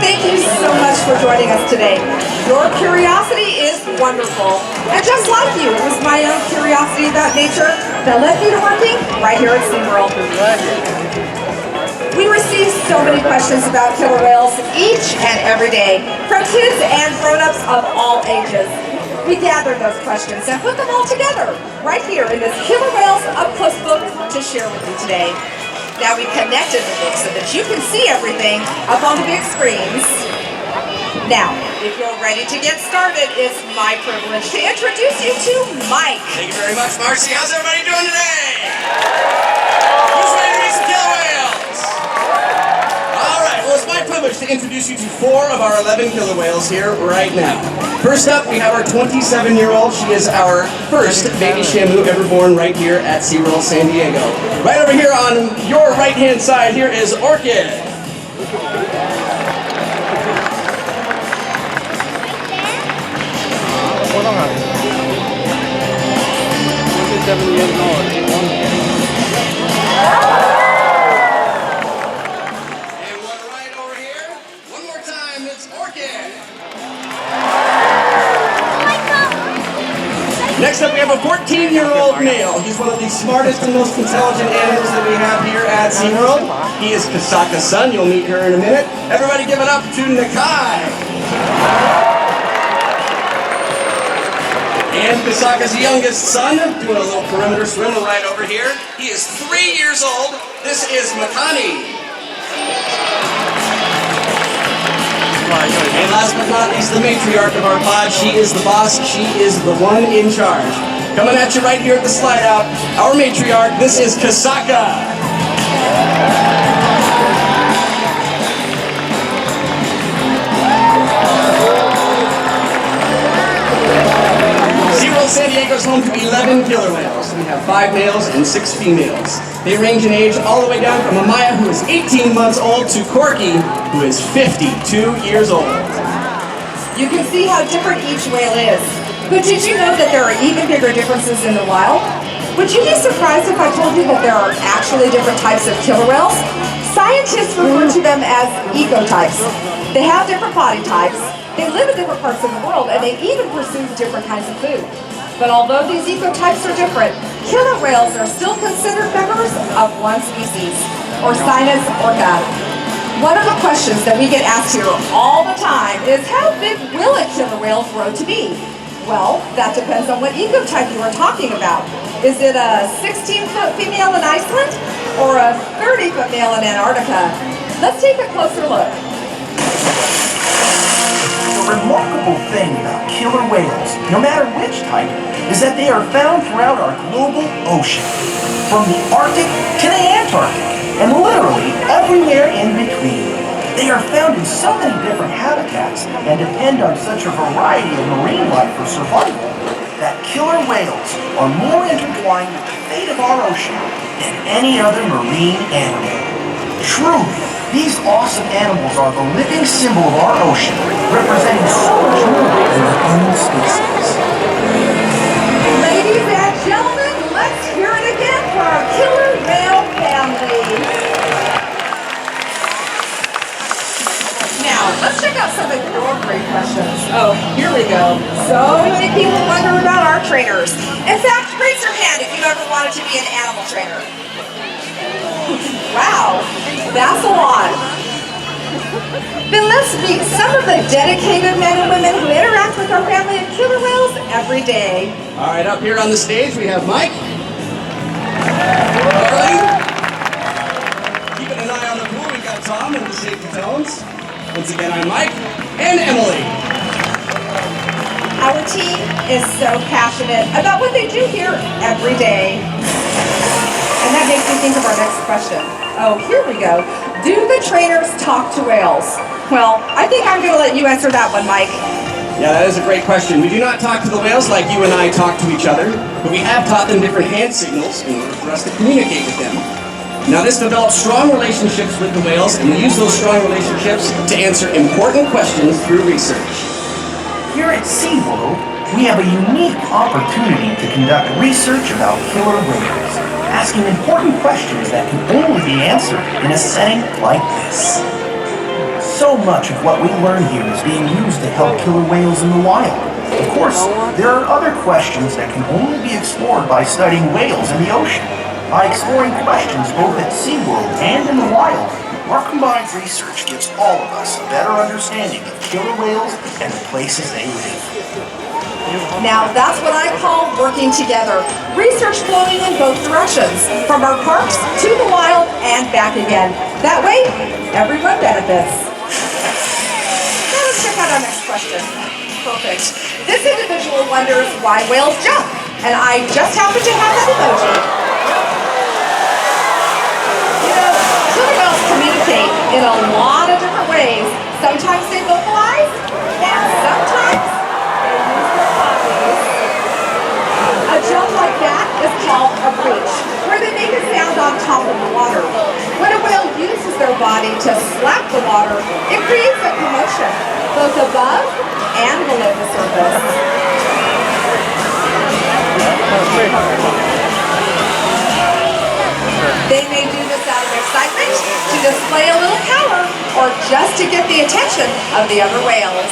thank you so much for joining us today. Your curiosity is wonderful. And just like you, it was my own curiosity about nature that led me to working right here at SeaWorld. We receive so many questions about killer whales each and every day, from kids and grown-ups of all ages. We gathered those questions and put them all together right here in this Killer Whales Up Close book to share with you today. Now we connected the book so that you can see everything up on the big screens. Now, if you're ready to get started, it's my privilege to introduce you to Mike. Thank you very much, Marcy. How's everybody doing today? Who's ready to meet some killer whales? All right, well, it's my privilege to introduce you to 4 of our 11 killer whales here right now. First up, we have our 27-year-old. She is our first baby Shamu ever born right here at SeaWorld San Diego. Right over here on your right-hand side, here is Orkid. And one right over here. One more time, it's Orkid. Next up, we have a 14-year-old male. He's one of the smartest and most intelligent animals that we have here at SeaWorld. He is Kasatka's son. You'll meet her in a minute. Everybody give it up to Nakai. And Kasatka's youngest son, doing a little perimeter swim right over here. He is 3 years old. This is Makani. And last but not least, the matriarch of our pod. She is the boss. She is the one in charge. Coming at you right here at the slide out, our matriarch. This is Kasatka. SeaWorld San Diego is home to 11 killer whales. We have 5 males and 6 females. They range in age all the way down from Amaya, who is 18 months old, to Corky, who is 52 years old. You can see how different each whale is. But did you know that there are even bigger differences in the wild? Would you be surprised if I told you that there are actually different types of killer whales? Scientists refer to them as ecotypes. They have different body types, they live in different parts of the world, and they even pursue different kinds of food. But although these ecotypes are different, killer whales are still considered members of one species, or Orkid. One of the questions that we get asked here all the time is, how big will a killer whale grow to be? Well, that depends on what ecotype you are talking about. Is it a 16-foot female in Iceland or a 30-foot male in Antarctica? Let's take a closer look. The remarkable thing about killer whales, no matter which type, is that they are found throughout our global ocean, from the Arctic to the Antarctic, and literally everywhere in between. They are found in so many different habitats and depend on such a variety of marine life for survival that killer whales are more intertwined with the fate of our ocean than any other marine animal. Truly, these awesome animals are the living symbol of our ocean, representing so much more than their own species. Ladies and gentlemen, let's hear it again for our killer whale family. Now, let's check out some of your great questions. Oh, here we go. So many people wonder about our trainers. In fact, raise your hand if you ever wanted to be an animal trainer. Wow, that's a lot. Then let's meet some of the dedicated men and women who interact with our family of killer whales every day. All right, up here on the stage, we have Mike. Darling. Keeping an eye on the pool, we've got Tom and the safety tones. Once again, I'm Mike and Emily. Our team is so passionate about what they do here every day. And that makes me think of our next question. Oh, here we go. Do the trainers talk to whales? Well, I think I'm going to let you answer that one, Mike. Yeah, that is a great question. We do not talk to the whales like you and I talk to each other, but we have taught them different hand signals in order for us to communicate with them. Now, this develops strong relationships with the whales, and we use those strong relationships to answer important questions through research. Here at SeaWorld, we have a unique opportunity to conduct research about killer whales, asking important questions that can only be answered in a setting like this. So much of what we learn here is being used to help killer whales in the wild. Of course, there are other questions that can only be explored by studying whales in the ocean. By exploring questions both at SeaWorld and in the wild, our combined research gives all of us a better understanding of killer whales and the places they live. Now that's what I call working together. Research flowing in both directions, from our parks to the wild and back again. That way, everyone benefits. Now let's check out our next question. Perfect. This individual wonders why whales jump, and I just happen to have that emoji. You know, killer whales communicate in a lot of different ways. Sometimes they vocalize, and sometimes they use their bodies. A jump like that is called a breach, where they make a sound on top of the water. When a whale uses their body to slap the water, it creates a commotion, both above and below the surface. They may do this out of excitement, to display a little power, or just to get the attention of the other whales.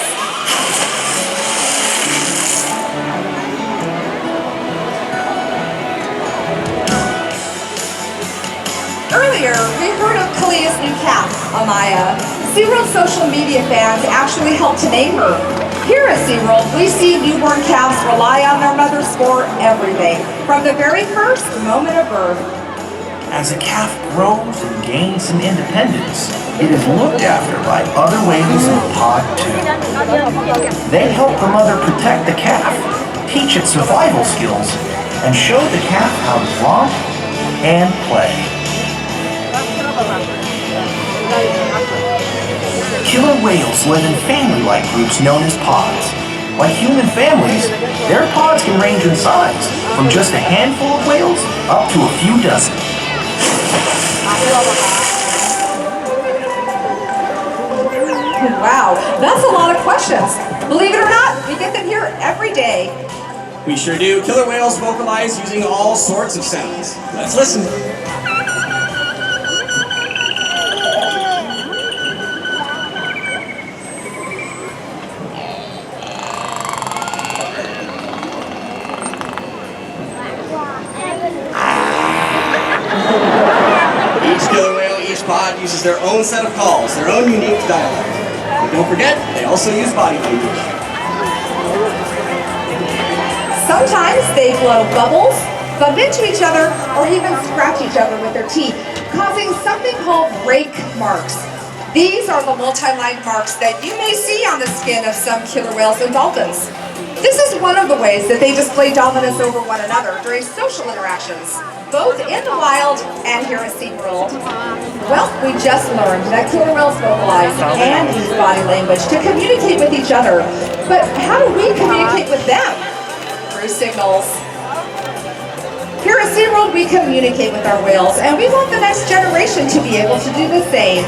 Earlier, we heard of Kalia's new calf, Amaya. SeaWorld social media fans actually helped to name her. Here at SeaWorld, we see newborn calves rely on their mothers for everything, from the very first moment of birth. As a calf grows and gains some independence, it is looked after by other whales in the pod too. They help the mother protect the calf, teach it survival skills, and show the calf how to romp and play. Killer whales live in family-like groups known as pods. Like human families, their pods can range in size, from just a handful of whales up to a few dozen. Wow, that's a lot of questions. Believe it or not, we get them here every day. We sure do. Killer whales vocalize using all sorts of sounds. Let's listen. Each killer whale, each pod uses their own set of calls, their own unique dialect. But don't forget, they also use body language. Sometimes they blow bubbles, bump into each other, or even scratch each other with their teeth, causing something called rake marks. These are the multi-lined marks that you may see on the skin of some killer whales and dolphins. This is one of the ways that they display dominance over one another during social interactions, both in the wild and here at SeaWorld. Well, we just learned that killer whales vocalize and use body language to communicate with each other. But how do we communicate with them? Through signals. Here at SeaWorld, we communicate with our whales, and we want the next generation to be able to do the same.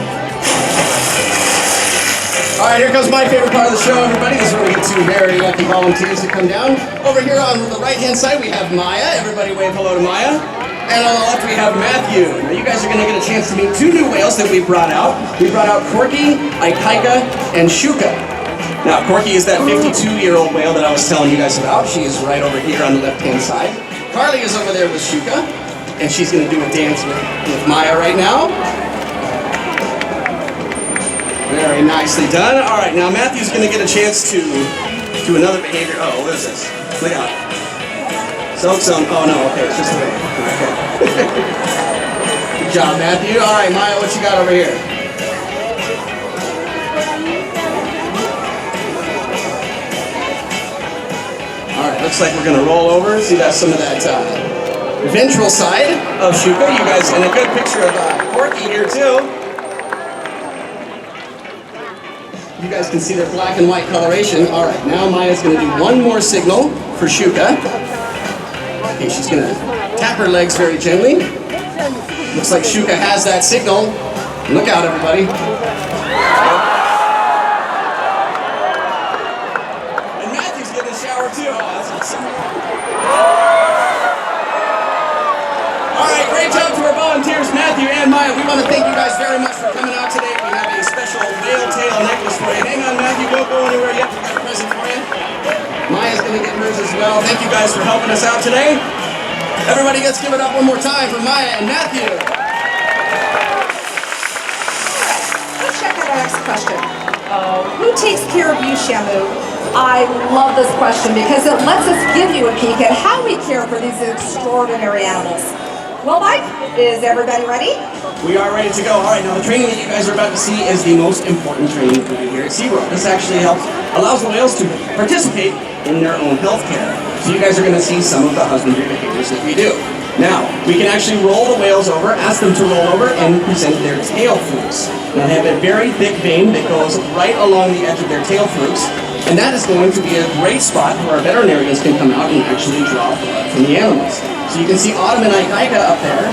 All right, here comes my favorite part of the show, everybody. This is where we get two very lucky volunteers to come down. Over here on the right-hand side, we have Maya. Everybody wave hello to Maya. And on the left, we have Matthew. Now, you guys are going to get a chance to meet two new whales that we brought out. We brought out Corky, Ikaika, and Shouka. Now, Corky is that 52-year-old whale that I was telling you guys about. She is right over here on the left-hand side. Carly is over there with Shouka, and she's going to do a dance with Maya right now. Very nicely done. All right, now Matthew's going to get a chance to do another behavior. Oh, what is this? Look out. Oh no, okay, it's just a wave. Okay. Good job, Matthew. All right, Maya, what you got over here? All right, looks like we're going to roll over. See, that's some of that ventral side of Shouka. You guys, and a good picture of Corky here, too. You guys can see their black and white coloration. All right, now Maya's going to do one more signal for Shouka. Okay, she's going to tap her legs very gently. Looks like Shouka has that signal. Look out, everybody. And Matthew's getting a shower, too. Oh, that's awesome. All right, great job to our volunteers, Matthew and Maya. We want to thank you guys very much for coming out today. We have a special whale tale $100 necklace for you. Hang on, Matthew, don't go anywhere yet. We've got a present for you. Maya's going to get hers as well. Thank you guys for helping us out today. Everybody, let's give it up one more time for Maya and Matthew. Let's check out our next question. Who takes care of you, Shamu? I love this question because it lets us give you a peek at how we care for these extraordinary animals. Well, Mike, is everybody ready? We are ready to go. All right, now the training that you guys are about to see is the most important training we do here at SeaWorld. This actually allows the whales to participate in their own health care. So you guys are going to see some of the husbandry behaviors that we do. Now, we can actually roll the whales over, ask them to roll over, and present their tail flukes. Now, they have a very thick vein that goes right along the edge of their tail flukes, and that is going to be a great spot where our veterinarians can come out and actually draw blood from the animals. So you can see Autumn and Ikaika up there.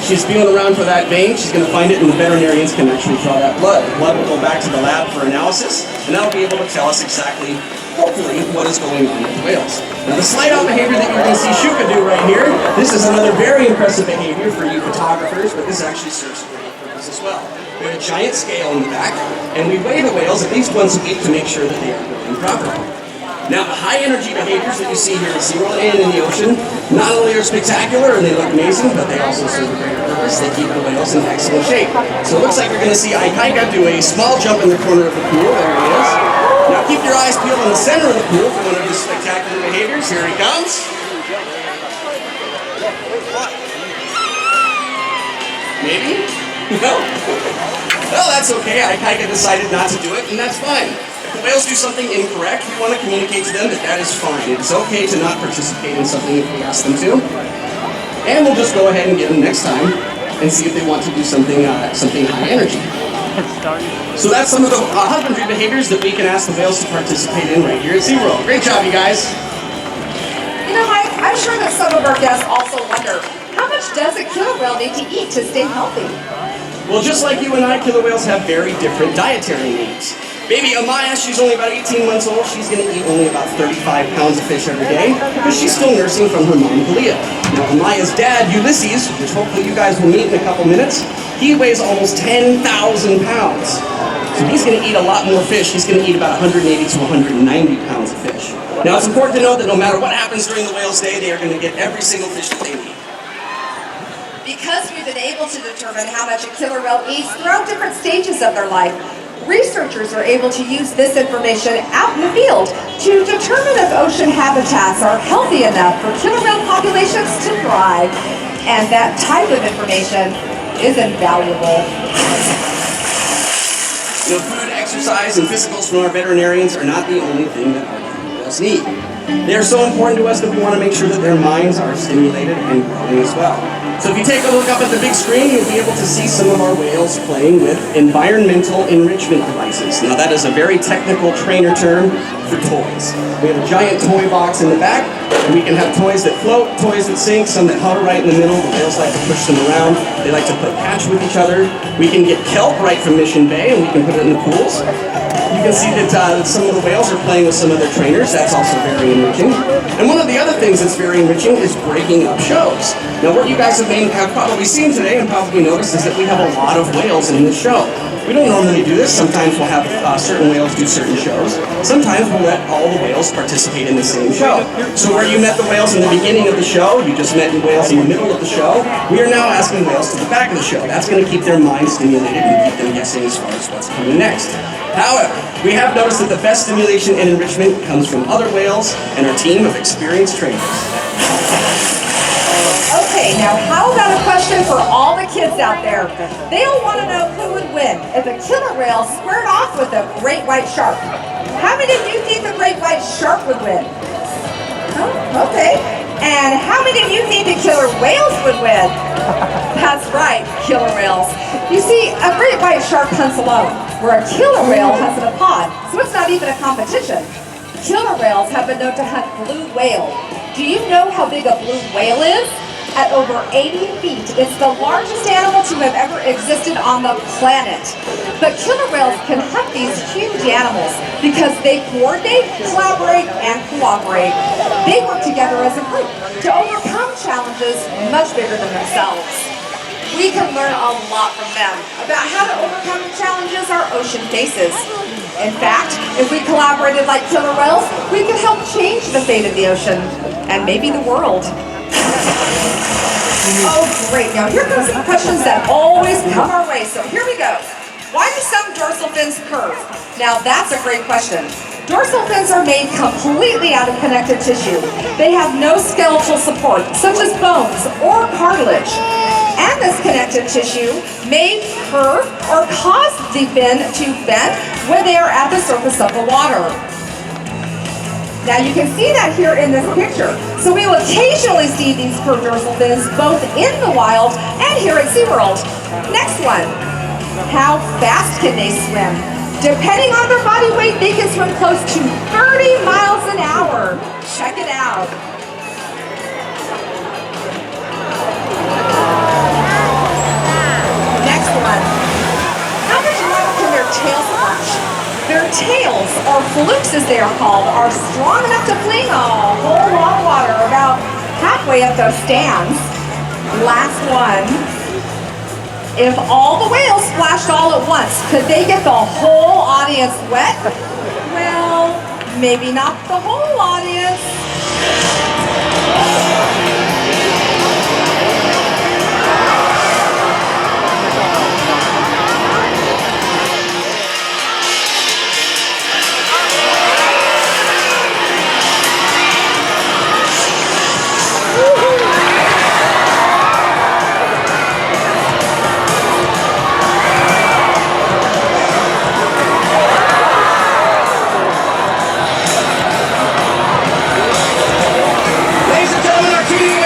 She's feeling around for that vein. She's going to find it, and the veterinarians can actually draw that blood. The blood will go back to the lab for analysis, and that'll be able to tell us exactly, hopefully, what is going on with the whales. Now, the slide-out behavior that you're going to see Shouka do right here, this is another very impressive behavior for you photographers, but this actually serves a great purpose as well. We have a giant scale in the back, and we weigh the whales at least once a week to make sure that they are growing properly. Now, the high-energy behaviors that you see here at SeaWorld and in the ocean not only are spectacular and they look amazing, but they also serve a great purpose. They keep the whales in excellent shape. So it looks like you're going to see Ikaika do a small jump in the corner of the pool. There he is. Now, keep your eyes peeled in the center of the pool for one of his spectacular behaviors. Here he comes. Maybe? No. Well, that's okay. Ikaika decided not to do it, and that's fine. If the whales do something incorrect, we want to communicate to them that that is fine. It's okay to not participate in something if we ask them to. And we'll just go ahead and get them next time and see if they want to do something high energy. So that's some of the husbandry behaviors that we can ask the whales to participate in right here at SeaWorld. Great job, you guys. You know, Mike, I'm sure that some of our guests also wonder, how much does a killer whale need to eat to stay healthy? Well, just like you and I, killer whales have very different dietary needs. Baby Amaya, she's only about 18 months old. She's going to eat only about 35 pounds of fish every day because she's still nursing from her mom, Kalia. Now, Amaya's dad, Ulises, which hopefully you guys will meet in a couple minutes, he weighs almost 10,000 pounds. So he's going to eat a lot more fish. He's going to eat about 180 to 190 pounds of fish. Now, it's important to know that no matter what happens during the whale's day, they are going to get every single fish that they need. Because we've been able to determine how much a killer whale eats throughout different stages of their life, researchers are able to use this information out in the field to determine if ocean habitats are healthy enough for killer whale populations to thrive. And that type of information is invaluable. You know, food, exercise, and physicals from our veterinarians are not the only thing that our killer whales need. They are so important to us that we want to make sure that their minds are stimulated and growing as well. So if you take a look up at the big screen, you'll be able to see some of our whales playing with environmental enrichment devices. Now that is a very technical trainer term for toys. We have a giant toy box in the back, and we can have toys that float, toys that sink, some that hover right in the middle. The whales like to push them around. They like to play catch with each other. We can get kelp right from Mission Bay, and we can put it in the pools. You can see that some of the whales are playing with some of their trainers. That's also very enriching. And one of the other things that's very enriching is breaking up shows. Now what you guys have probably seen today and probably noticed is that we have a lot of whales in this show. We don't normally do this. Sometimes we'll have certain whales do certain shows. Sometimes we'll let all the whales participate in the same show. So where you met the whales in the beginning of the show, you just met the whales in the middle of the show, we are now asking whales to the back of the show. That's going to keep their minds stimulated and keep them guessing as far as what's coming next. However, we have noticed that the best stimulation and enrichment comes from other whales and our team of experienced trainers. Okay, now how about a question for all the kids out there? They'll want to know who would win if a killer whale squared off with a great white shark. How many of you think the great white shark would win? Oh, okay. And how many of you think the killer whales would win? That's right, killer whales. You see, a great white shark hunts alone, where a killer whale hunts in a pod, so it's not even a competition. Killer whales have been known to hunt blue whale. Do you know how big a blue whale is? At over 80 feet, it's the largest animal to have ever existed on the planet. But killer whales can hunt these huge animals because they coordinate, collaborate, and cooperate. They work together as a group to overcome challenges much bigger than themselves. We can learn a lot from them about how to overcome challenges as our ocean faces. In fact, if we collaborated like killer whales, we could help change the fate of the ocean and maybe the world. Oh, great. Now here comes some questions that always come our way. So here we go. Why do some dorsal fins curve? Now that's a great question. Dorsal fins are made completely out of connective tissue. They have no skeletal support, such as bones or cartilage. And this connective tissue may curve or cause the fin to bend when they are at the surface of the water. Now you can see that here in this picture. So we will occasionally see these curved dorsal fins both in the wild and here at SeaWorld. Next one. How fast can they swim? Depending on their body weight, they can swim close to 30 miles an hour. Check it out. Next one. How much water can their tails punch? Their tails, or flukes as they are called, are strong enough to fling a whole lot of water about halfway up those stands. Last one. If all the whales splashed all at once, could they get the whole audience wet? Well, maybe not the whole audience. Ladies and gentlemen, our team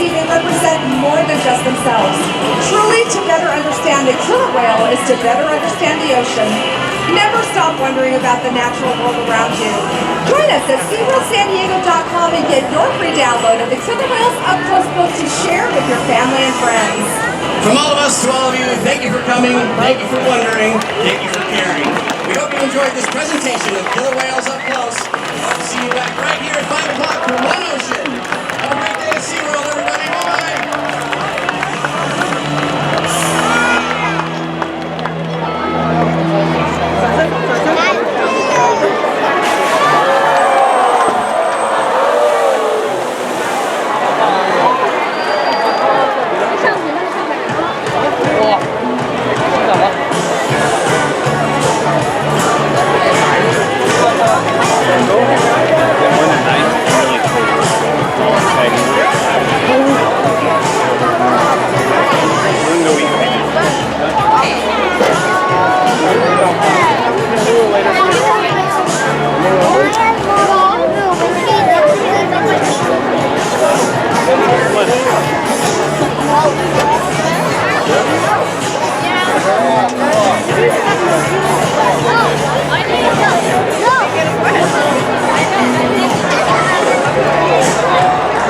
species, they represent more than just themselves. Truly, to better understand the killer whale is to better understand the ocean. Never stop wondering about the natural world around you. Join us at SeaWorldSanDiego.com and get your free download of the Killer Whales Up Close book to share with your family and friends. From all of us to all of you, thank you for coming, thank you for wondering, thank you for caring. We hope you enjoyed this presentation of Killer Whales Up Close. See you back right here at 5 o'clock for One Ocean.